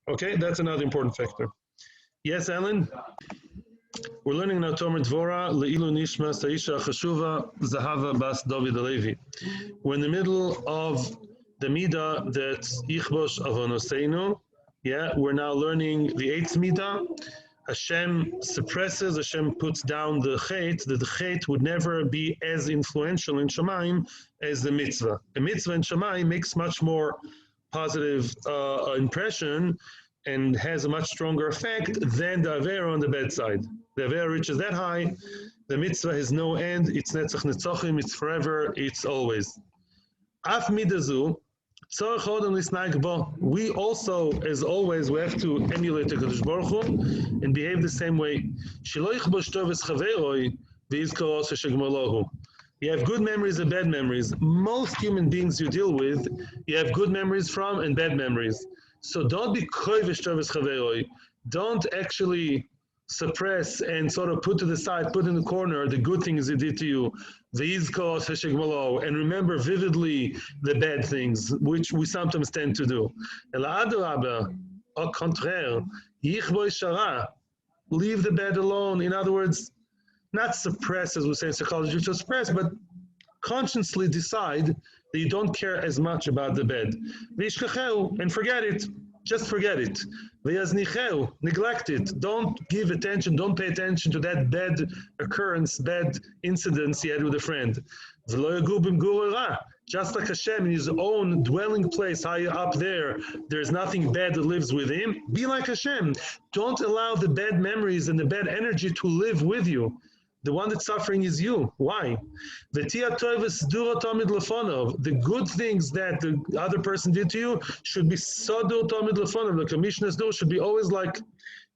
Okay, that's another important factor. Yes, Alan? We're learning now Tomer Devora, Le'ilu Nishma Saisha Chashuva Zahava Bas David Alevi. We're in the middle of the Midah that's Yichbosh Avonoseinu. Yeah, we're now learning the eighth Midah. Hashem suppresses, Hashem puts down the Chet, that the Chet would never be as influential in Shamayim as the mitzvah. A mitzvah in Shamayim makes much more positive impression and has a much stronger effect than the Avera on the bad side. The Avera reaches that high, the mitzvah has no end, it's Netzach Netzochim, it's forever, it's always. Af midazu, we also, as always, we have to emulate the Kadosh Baruch Hu and behave the same way. You have good memories and bad memories. Most human beings you deal with, you have good memories from and bad memories. So don't be koivish tovas chaveroi. Don't actually suppress and sort of put to the side, put in the corner the good things he did to you. And remember vividly the bad things, which we sometimes tend to do. Au contraire, leave the bad alone. In other words, not suppress, as we say in psychology, to suppress, but consciously decide that you don't care as much about the bad. And forget it. Just forget it. Neglect it. Don't give attention, don't pay attention to that bad occurrence, bad incidents he had with a friend. Just like Hashem in his own dwelling place high up there, there's nothing bad that lives with him. Be like Hashem. Don't allow the bad memories and the bad energy to live with you. The one that's suffering is you. Why? The good things that the other person did to you should be sadur tamid lefonav. The commissioners do should be always like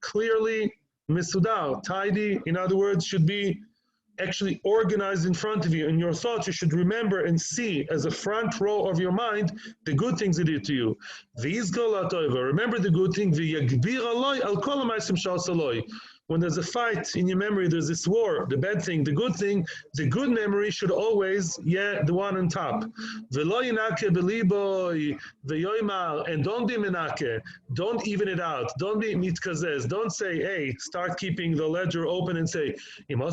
clearly misudar, tidy. In other words, should be actually organized in front of you. In your thoughts, you should remember and see as a front row of your mind the good things they did to you. Remember the good thing. When there's a fight in your memory, there's this war, the bad thing, the good memory should always, the one on top. And don't be menake, don't even it out, don't be mitkazez, don't say, hey, start keeping the ledger open and say, I know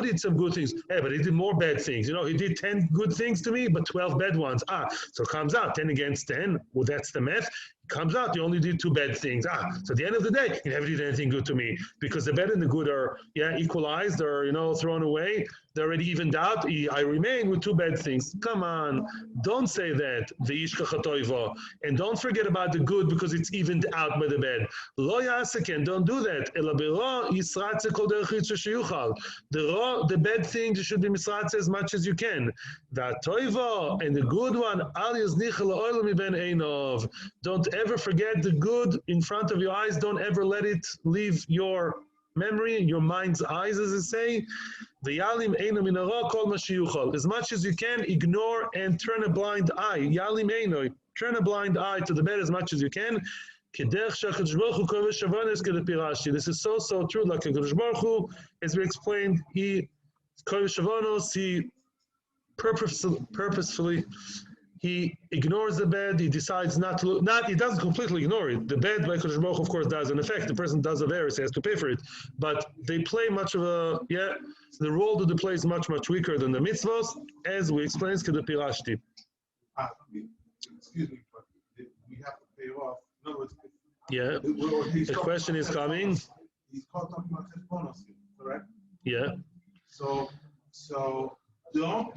he did some good things, but he did more bad things. He did 10 good things to me, but 12 bad ones. So it comes out 10 against 10, well, that's the math. Comes out, you only did 2 bad things. So at the end of the day, you never did anything good to me because the bad and the good are, equalized or, thrown away. They're already evened out. I remain with 2 bad things. Come on, don't say that. And don't forget about the good because it's evened out by the bad. Don't do that. The bad things you should be misratze as much as you can. And the good one, don't ever forget the good in front of your eyes. Don't ever let it leave your memory, your mind's eyes, as they say. As much as you can, ignore and turn a blind eye. Turn a blind eye to the bad as much as you can. This is so true. Like Hakadosh Baruch Hu, as we explained, he purposefully he ignores the bad. He decides not to. He doesn't completely ignore it. The bad, like Hakadosh Baruch Hu, of course, does an effect. The person does a virus, he has to pay for it. But they play much of a the role that they play is much weaker than the mitzvahs, as we explained. Excuse me, but we have to pay off. In other words, the question is coming. He's caught up on his bonus, correct? Yeah. So don't